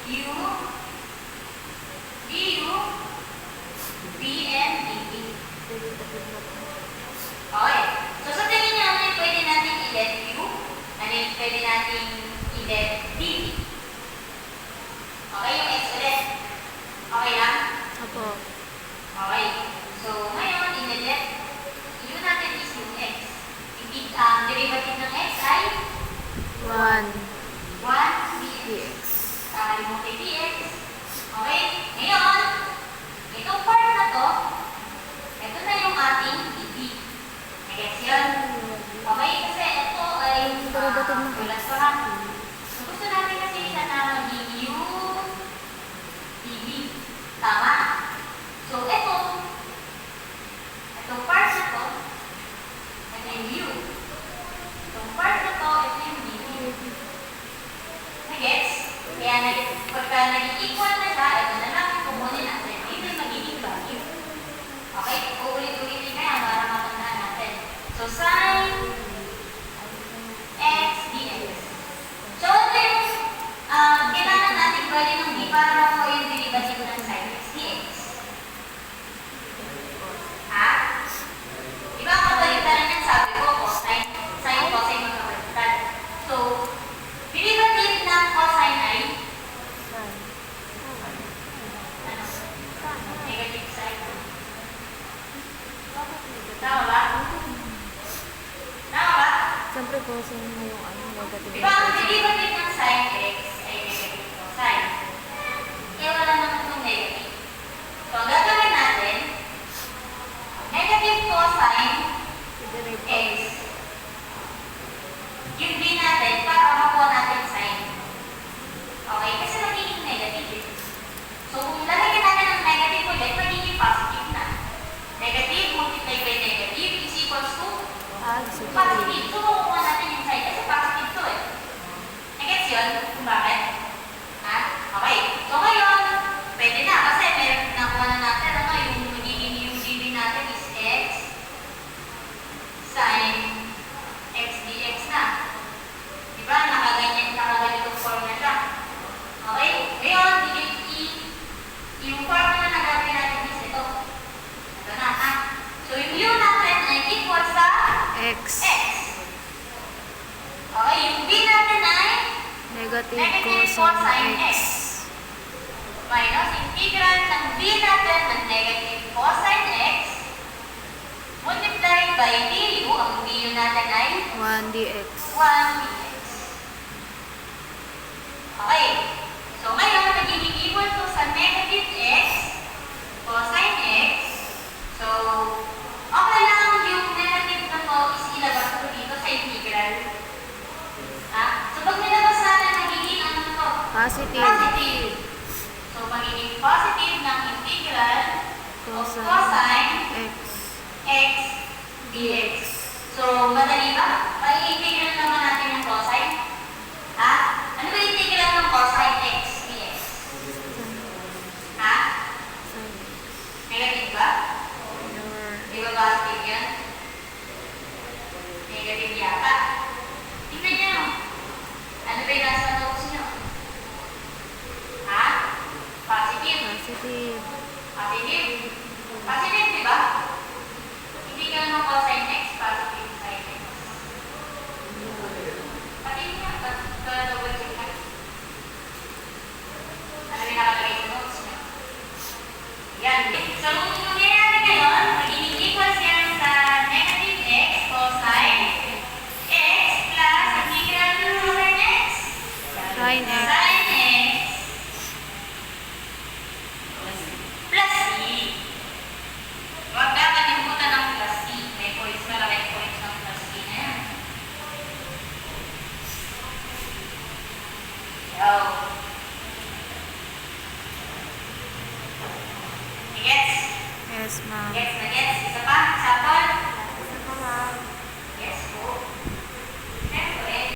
U, DU, BN, DB. Okay. So, sa tingin niyo, ano yung pwede natin i-let U? Ano yung pwede natin i-let DB? Okay, yung X ulit. Okay lang? Opo. Okay. So, ngayon, i-let U natin is yung X. Derivative ng X ay 1 1 dx. dx. Kakalimutin dx. Okay? Ngayon, itong part na to, ito na yung ating db. Nagets yun? Okay? Kasi ito ay Derivative ng ulat ko lang. So, gusto natin kasi isa na maging u db. Tama? So, itong part na to, ito yung u. Itong part na to, ito yung db. Nagets? Kaya pagka nag-equal na siya, ito na lang kukunin natin. Ito yung magiging value. Okay? Uulit-ulitin na yan para matandaan natin. So, sin x dx. So, ito yung kailangan natin value ng b para makuha yung derivative ng sin x dx. Ha? Diba ang kabaligtaran yan sabi ko, cosine, cosine magkabaligtad. So, derivative ng cosine ay negative sine. Tama ba? Tama ba? Siyempre po, sa inyo yung negative. Diba ang derivative ng sine x ay negative cosine? Eh, wala naman itong negative. So, ang gagawin natin, negative cosine x. Yung b natin para makuha natin sine. Okay? Kasi magiging negative. So, kung lalagyan natin ng negative ulit, magiging positive na. Negative multiplied by negative is equals to positive. So, makukuha natin yung sine kasi positive to eh. Nagets yun? Kung bakit? Ha? Okay. So, ngayon, pwede na. Kasi meron nakuha na natin. Ano, yung magiging yung db natin is x sin x dx na. Diba? Nakaganitong form na siya. Okay? Ngayon, yung formula na gagawin natin is ito. Ito na, ha? So, yung u natin ay equal sa X. x. Okay, yung b natin ay Negative cosine x. minus integral ng b natin ng negative cosine x multiplied by du. Ang du natin ay 1 dx. 1 dx. Okay. So, ngayon, magiging equal to sa negative x cosine x. So, okay lang yung negative na to is ilabas ko dito sa integral. Ha? So, pag nilabas natin, magiging ano to? Positive. Positive. So, magiging positive ng integral of Cosine cosine x. x dx. So, madali ba? Pag-integral naman natin yung cosine. Ha? Ano ba yung integral ng cosine x dx? Ha? Sine. Negative ba? Di ba positive yan? Negative yata. Tingnan nyo. Ano ba yung nasa notes nyo? Ha? Positive. Positive. Positive. Positive, di ba? Integral ng cosine x, positive sin x. Pati nga, double check na. Ano yung nakalagay sa notes nyo? Yan. So, kung nangyayari ngayon, magiging equal siya sa negative x cosine x plus integral ng cosine x. Sine x. Sin x plus c. Huwag kakalimutan ng plus c. May points, maraming points ng plus c na yan. So, gets? Yes, ma'am. Gets na gets. Isa pa? Example?